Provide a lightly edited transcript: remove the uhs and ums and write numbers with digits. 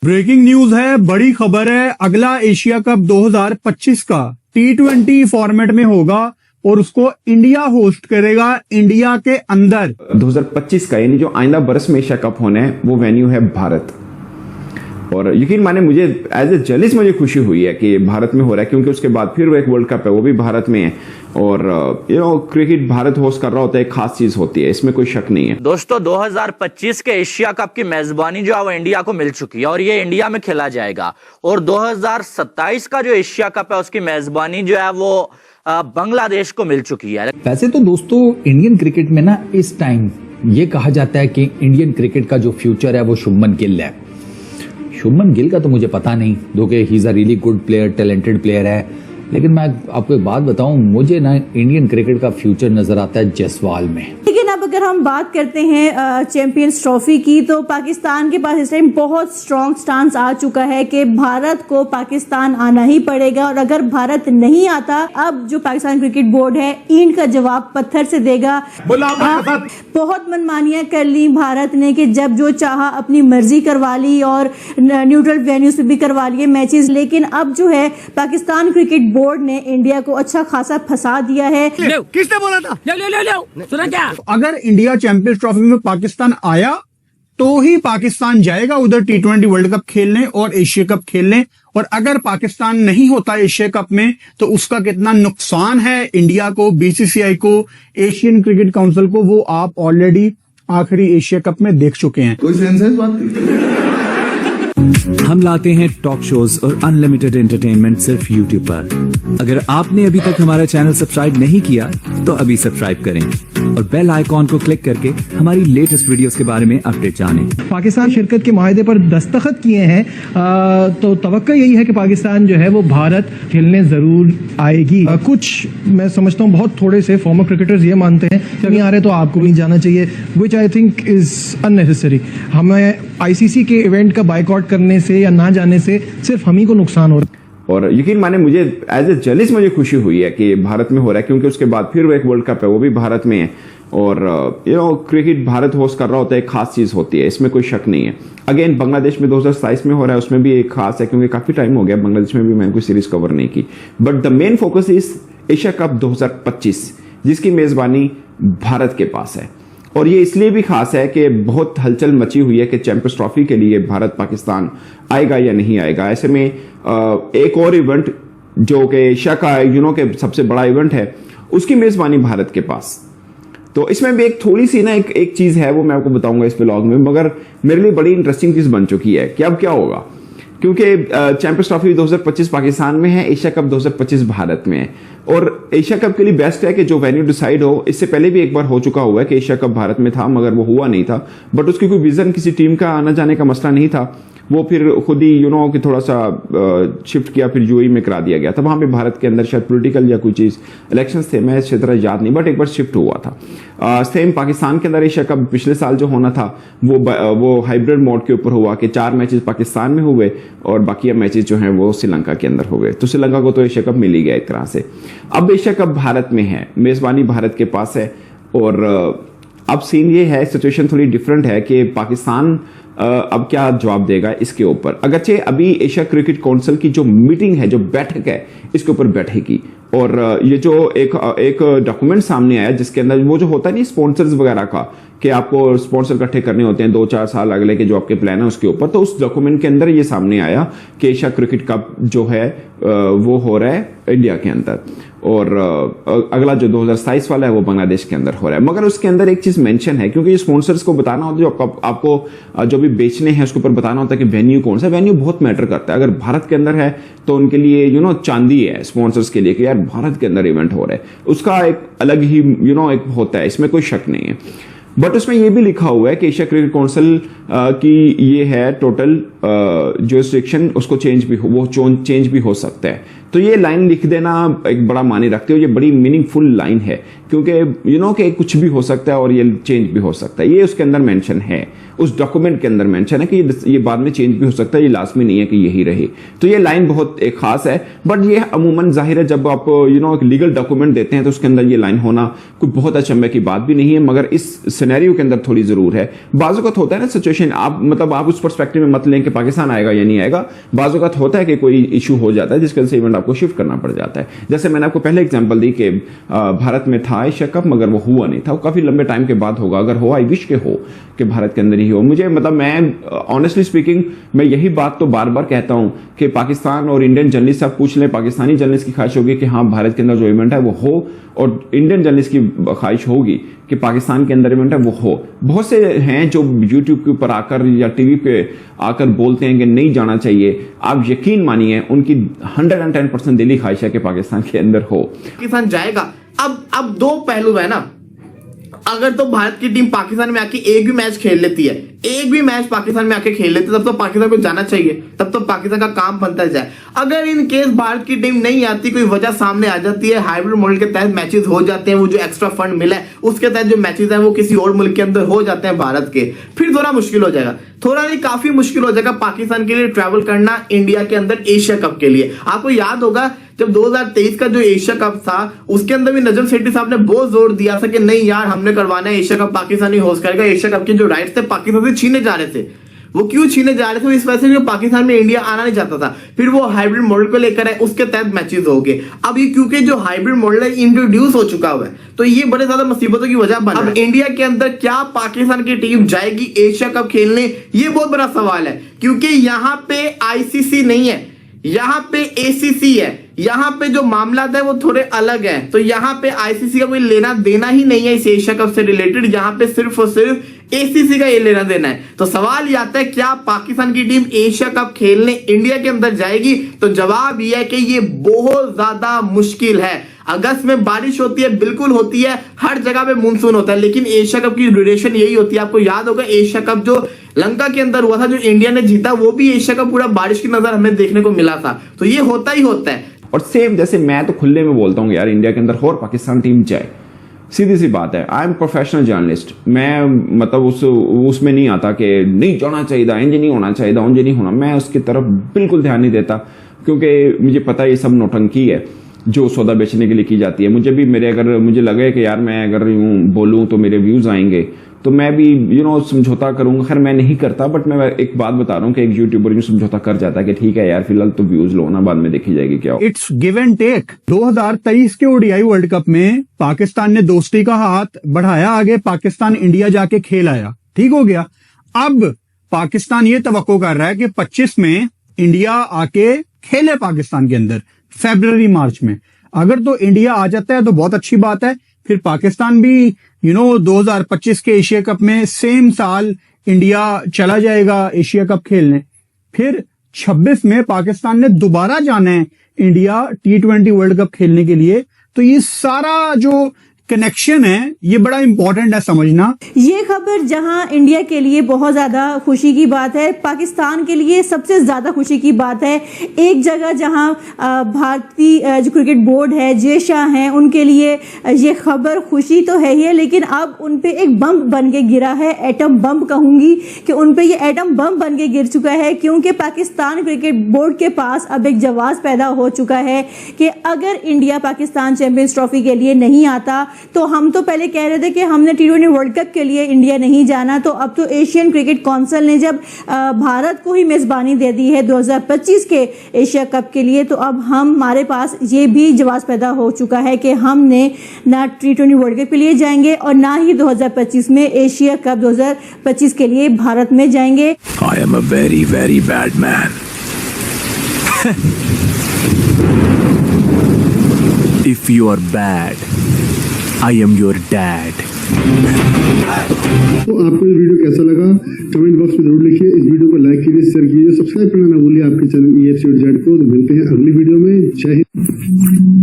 Breaking news है, बड़ी खबर है। अगला एशिया कप 2025 का T20 फॉर्मेट में होगा और उसको इंडिया होस्ट करेगा, इंडिया के अंदर। 2025 का यानी जो आइंदा बरस में एशिया कप होना है वो वेन्यू है भारत। और यकीन माने मुझे एज ए जर्नलिस्ट मुझे खुशी हुई है कि भारत में हो रहा है, क्योंकि उसके बाद फिर वो एक वर्ल्ड कप है, वो भी भारत में है। और क्रिकेट भारत होस्ट कर रहा होता है, एक खास चीज होती है, इसमें कोई शक नहीं है। दोस्तों 2025 के एशिया कप की मेजबानी जो है वो इंडिया को मिल चुकी है और ये इंडिया में खेला जाएगा। और 2027 का जो एशिया कप है उसकी मेजबानी जो है वो बांग्लादेश को मिल चुकी है। वैसे तो दोस्तों इंडियन क्रिकेट में ना इस टाइम ये कहा जाता है कि इंडियन क्रिकेट का जो फ्यूचर है वो शुभमन गिल है। शुभमन गिल का तो मुझे पता नहीं, दो कि he is a really good player, talented player है, लेकिन मैं आपको एक बात बताऊं, मुझे ना इंडियन क्रिकेट का फ्यूचर नजर आता है जायसवाल में। लेकिन अब अगर हम बात करते हैं चैंपियंस ट्रॉफी की, तो पाकिस्तान के पास इस टाइम बहुत स्ट्रॉन्ग स्टांस आ चुका है कि भारत को पाकिस्तान आना ही पड़ेगा। और अगर भारत नहीं आता, अब जो पाकिस्तान क्रिकेट बोर्ड है ईंट का जवाब पत्थर से देगा। बहुत मनमानियां कर ली भारत ने कि जब जो चाहा अपनी मर्जी करवा ली और न्यूट्रल वेन्यूज पे भी करवा लिए मैचेस। लेकिन अब जो है पाकिस्तान क्रिकेट बोर्ड ने इंडिया को अच्छा खासा फंसा दिया है। किसने बोला था? ले सुना क्या? अगर इंडिया चैंपियंस ट्रॉफी में पाकिस्तान आया तो ही पाकिस्तान जाएगा उधर T20 वर्ल्ड कप खेलने और एशिया कप खेलने। और अगर पाकिस्तान नहीं होता एशिया कप में तो उसका कितना नुकसान है इंडिया को, BCCI को, एशियन क्रिकेट काउंसिल को, वो आप ऑलरेडी आखिरी एशिया कप में देख चुके हैं। कोई सेंस है इस बात की? हम लाते हैं टॉक शोज और अनलिमिटेड एंटरटेनमेंट सिर्फ YouTube पर। अगर आपने अभी तक हमारा चैनल सब्सक्राइब नहीं किया तो अभी सब्सक्राइब करें और बेल आइकॉन को क्लिक करके हमारी लेटेस्ट वीडियोस के बारे में अपडेट जानें। पाकिस्तान शिरकत के माहिदे पर दस्तखत किए हैं, तो तवक्को यही है कि पाकिस्तान जो है वो भारत खेलने जरूर आएगी। कुछ मैं समझता हूँ बहुत थोड़े से फॉर्मर क्रिकेटर्स ये मानते हैं कि नहीं आ रहे तो आपको भी जाना चाहिए, विच आई थिंक इज अननेसेसरी। हमें ICC के इवेंट का बाइकआउट करने से या ना जाने से सिर्फ हम ही को नुकसान हो रहा है। और यकीन माने मुझे एज ए जर्नलिस्ट मुझे खुशी हुई है कि भारत में हो रहा है, क्योंकि उसके बाद फिर वो एक वर्ल्ड कप है, वो भी भारत में है। और क्रिकेट भारत होस्ट कर रहा होता है, एक खास चीज होती है, इसमें कोई शक नहीं है। अगेन बांग्लादेश में 2027 में हो रहा है, उसमें भी एक खास है, क्योंकि काफी टाइम हो गया बांग्लादेश में भी मैंने कोई सीरीज कवर नहीं की। But the main focus is Asia cup 2025 जिसकी मेजबानी भारत के पास है। और ये इसलिए भी खास है कि बहुत हलचल मची हुई है कि चैंपियंस ट्रॉफी के लिए भारत पाकिस्तान आएगा या नहीं आएगा। ऐसे में एक और इवेंट जो कि एशिया का के सबसे बड़ा इवेंट है, उसकी मेजबानी भारत के पास। तो इसमें भी एक थोड़ी सी ना एक चीज है, वो मैं आपको बताऊंगा इस व्लॉग में, मगर मेरे लिए बड़ी इंटरेस्टिंग चीज बन चुकी है कि अब क्या होगा, क्योंकि चैंपियंस ट्रॉफी 2025 पाकिस्तान में है, एशिया कप 2025 भारत में है। और एशिया कप के लिए बेस्ट है कि जो वेन्यू डिसाइड हो, इससे पहले भी एक बार हो चुका हुआ है कि एशिया कप भारत में था मगर वो हुआ नहीं था। बट उसकी कोई विजन, किसी टीम का आना जाने का मसला नहीं था, वो फिर खुद ही कि थोड़ा सा शिफ्ट किया, फिर UAE में करा दिया गया था। वहां पे भारत के अंदर शायद पॉलिटिकल या कोई चीज, इलेक्शंस थे, मैं अच्छी तरह याद नहीं, बट एक बार शिफ्ट हुआ था। सेम पाकिस्तान के अंदर एशिया कप पिछले साल जो होना था वो हाइब्रिड मोड के ऊपर हुआ कि 4 मैचेस पाकिस्तान में हुए और बाकी मैचेस जो हैं वो श्रीलंका के अंदर हो गए। तो श्रीलंका को तो एशिया कप मिल ही गया एक तरह से। अब एशिया कप भारत में है, मेजबानी भारत के पास है। और अब सीन ये है, सिचुएशन थोड़ी डिफरेंट है कि पाकिस्तान अब क्या जवाब देगा इसके ऊपर। अगरचे अभी एशिया क्रिकेट काउंसिल की जो मीटिंग है, जो बैठक है, इसके ऊपर बैठेगी। और ये जो एक डॉक्यूमेंट सामने आया जिसके अंदर वो जो होता है नहीं स्पॉन्सर्स वगैरह का, कि आपको स्पॉन्सर इकट्ठे करने होते हैं 2-4 साल अगले के जो आपके प्लान है उसके ऊपर। तो उस डॉक्यूमेंट के अंदर ये सामने आया कि एशिया क्रिकेट कप जो है वो हो रहा है इंडिया के अंदर, और अगला जो 2027 वाला है वो बांग्लादेश के अंदर हो रहा है। मगर उसके अंदर एक चीज मेंशन है, क्योंकि स्पॉन्सर्स को बताना होता है, जो आपको जो भी बेचने हैं उसके ऊपर बताना होता है कि वेन्यू कौन सा। वेन्यू बहुत मैटर करता है। अगर भारत के अंदर है तो उनके लिए चांदी है स्पॉन्सर्स के लिए कि यार भारत के अंदर इवेंट हो रहा है, उसका एक अलग ही एक होता है, इसमें कोई शक नहीं है। बट उसमें यह भी लिखा हुआ है कि एशिया क्रिकेट काउंसिल की ये है टोटल जुरिस्डिक्शन, उसको चेंज भी हो सकता है। तो ये लाइन लिख देना एक बड़ा मायने रखते हो, ये बड़ी मीनिंगफुल लाइन है, क्योंकि कि कुछ भी हो सकता है और ये चेंज भी हो सकता है, ये उसके अंदर मेंशन है। उस डॉक्यूमेंट के अंदर मेंशन है कि ये बाद में चेंज भी हो सकता है, ये लाजमी नहीं है कि यही रहे। तो ये लाइन बहुत एक खास है, बट ये अमूमन जाहिर है जब आप एक लीगल डॉक्यूमेंट देते हैं तो उसके अंदर ये लाइन होना कोई बहुत अचंभे की बात भी नहीं है, मगर इस सिनेरियो के अंदर थोड़ी जरूर है। बाज़ होता है ना सिचुएशन, आप उस पर्सपेक्टिव में मत लें कि पाकिस्तान आएगा या नहीं आएगा। बाज़ होता है कि कोई इशू हो जाता है जिसके वजह से इवेंट आपको शिफ्ट करना पड़ जाता है। जैसे मैंने आपको पहले एग्जांपल दी कि भारत में था एशिया कप मगर वो हुआ नहीं था, वो काफी लंबे टाइम के बाद होगा। अगर हो, आई विश के हो कि भारत के अंदर ही हो। मुझे मैं ऑनेस्टली स्पीकिंग मैं यही बात तो बार बार कहता हूं कि पाकिस्तान और इंडियन जर्नलिस्ट से आप पूछ लें, पाकिस्तानी जर्नलिस्ट की ख्वाहिश होगी कि हाँ भारत के अंदर जो इवेंट है वो हो, और इंडियन जर्नलिस्ट की ख्वाहिश होगी कि पाकिस्तान के अंदर इवेंट है वो हो। बहुत से हैं जो यूट्यूब के ऊपर आकर या टीवी पे आकर बोलते हैं कि नहीं जाना चाहिए। आप यकीन मानिए उनकी 110% दिली ख्वाहिश है कि पाकिस्तान के अंदर हो। पाकिस्तान जाएगा। अब दो पहलू है ना, अगर तो भारत की टीम पाकिस्तान में आके एक भी मैच खेल लेती है, एक भी मैच पाकिस्तान में आके खेल लेती है, तब तो पाकिस्तान को जाना चाहिए, तब तो पाकिस्तान का काम बनता जाए। अगर इन केस भारत की टीम नहीं आती, कोई वजह सामने आ जाती है, हाइब्रिड मॉडल के तहत मैचेस हो जाते हैं, वो जो एक्स्ट्रा फंड मिला है उसके तहत जो मैचेस है वो किसी और मुल्क के अंदर हो जाते हैं भारत के, फिर थोड़ा मुश्किल हो जाएगा, थोड़ा नहीं काफी मुश्किल हो जाएगा पाकिस्तान के लिए ट्रैवल करना इंडिया के अंदर एशिया कप के लिए। आपको याद होगा जब 2023 का जो एशिया कप था उसके अंदर भी नजम सेठी साहब ने बहुत जोर दिया था कि नहीं यार हमने करवाना है एशिया कप, पाकिस्तान ही होस्ट करेगा। एशिया कप के जो राइट्स थे पाकिस्तान से छीने जा रहे थे। वो क्यों छीने जा रहे थे? इस वजह से पाकिस्तान में इंडिया आना नहीं चाहता था। फिर वो हाइब्रिड मॉडल को लेकर है, उसके तहत मैचेस हो गए। अब ये क्योंकि जो हाइब्रिड मॉडल है इंट्रोड्यूस हो चुका हुआ है तो ये बड़े ज्यादा मुसीबतों की वजह बन। अब इंडिया के अंदर क्या पाकिस्तान की टीम जाएगी एशिया कप खेलने, ये बहुत बड़ा सवाल है, क्योंकि यहाँ पे आईसीसी नहीं है, यहाँ पे एसीसी है, यहाँ पे जो मामला है वो थोड़े अलग हैं। तो यहाँ पे आईसीसी का कोई लेना देना ही नहीं है इस एशिया कप से रिलेटेड, यहाँ पे सिर्फ और सिर्फ एसीसी का ये लेना देना है। तो सवाल ये आता है क्या पाकिस्तान की टीम एशिया कप खेलने इंडिया के अंदर जाएगी? तो जवाब ये है कि ये बहुत ज्यादा मुश्किल है। अगस्त में बारिश होती है, बिल्कुल होती है, हर जगह पे मानसून होता है, लेकिन एशिया कप की ड्यूरेशन यही होती है। आपको याद होगा एशिया कप जो लंका के अंदर हुआ था, जो इंडिया ने जीता, वो भी एशिया कप पूरा बारिश की नजर हमें देखने को मिला था। तो ये होता ही होता है। और सेम जैसे मैं तो खुले में बोलता हूँ यार इंडिया के अंदर हो और पाकिस्तान टीम जाए, सीधी सी बात है। आई एम प्रोफेशनल जर्नलिस्ट, मैं उसमें नहीं आता कि नहीं जाना चाहिए, इंज नहीं होना चाहिए, उंज नहीं होना, मैं उसकी तरफ बिल्कुल ध्यान नहीं देता, क्योंकि मुझे पता है ये सब नौटंकी है जो सौदा बेचने के लिए की जाती है। मुझे भी अगर मुझे लगे कि यार मैं अगर यूं बोलूं तो मेरे व्यूज आएंगे तो मैं भी समझौता करूंगा। खैर मैं नहीं करता, बट मैं एक बात बता रहा हूं कि एक यूट्यूबर समझौता कर जाता है कि ठीक है यार फिलहाल तो व्यूज लो ना, बाद में देखी जाएगी क्या। It's give and take. 2023 के ओडीआई वर्ल्ड कप में पाकिस्तान ने दोस्ती का हाथ बढ़ाया आगे, पाकिस्तान इंडिया जाके खेल आया, ठीक हो गया। अब पाकिस्तान ये तवक्को कर रहा है कि 25 में इंडिया आके खेले पाकिस्तान के अंदर, फरवरी मार्च में। अगर तो इंडिया आ जाता है तो बहुत अच्छी बात है, फिर पाकिस्तान भी 2025 के एशिया कप में सेम साल इंडिया चला जाएगा एशिया कप खेलने। फिर 26 में पाकिस्तान ने दोबारा जाना है इंडिया T20 वर्ल्ड कप खेलने के लिए। तो ये सारा जो कनेक्शन है ये बड़ा इंपॉर्टेंट है समझना। ये खबर जहां इंडिया के लिए बहुत ज्यादा खुशी की बात है, पाकिस्तान के लिए सबसे ज्यादा खुशी की बात है। एक जगह जहां भारतीय जो क्रिकेट बोर्ड है, जे शाह हैं, उनके लिए ये खबर खुशी तो है ही है, लेकिन अब उनपे एक बम बन के गिरा है, एटम बम कहूंगी कि उनपे ये एटम बम बन के गिर चुका है, क्योंकि पाकिस्तान क्रिकेट बोर्ड के पास अब एक जवाब पैदा हो चुका है कि अगर इंडिया पाकिस्तान चैंपियंस ट्रॉफी के लिए नहीं आता, तो हम तो पहले कह रहे थे कि हमने T20 वर्ल्ड कप के लिए इंडिया नहीं जाना, तो अब तो एशियन क्रिकेट काउंसिल ने जब भारत को ही मेजबानी दे दी है 2025 के एशिया कप के लिए, तो अब हमारे पास ये भी जवाब पैदा हो चुका है कि हमने ना T20 वर्ल्ड कप के लिए जाएंगे और ना ही 2025 में एशिया कप 2025 के लिए भारत में जाएंगे। I am a very very bad man. If you are bad, I am your dad. तो आपको ये वीडियो कैसा लगा कमेंट बॉक्स में जरूर लिखिए। इस वीडियो को लाइक कीजिए, शेयर कीजिए, सब्सक्राइब करना ना भूलिए आपके चैनल EFC और जेड को। तो मिलते हैं अगली वीडियो में। जय हिंद।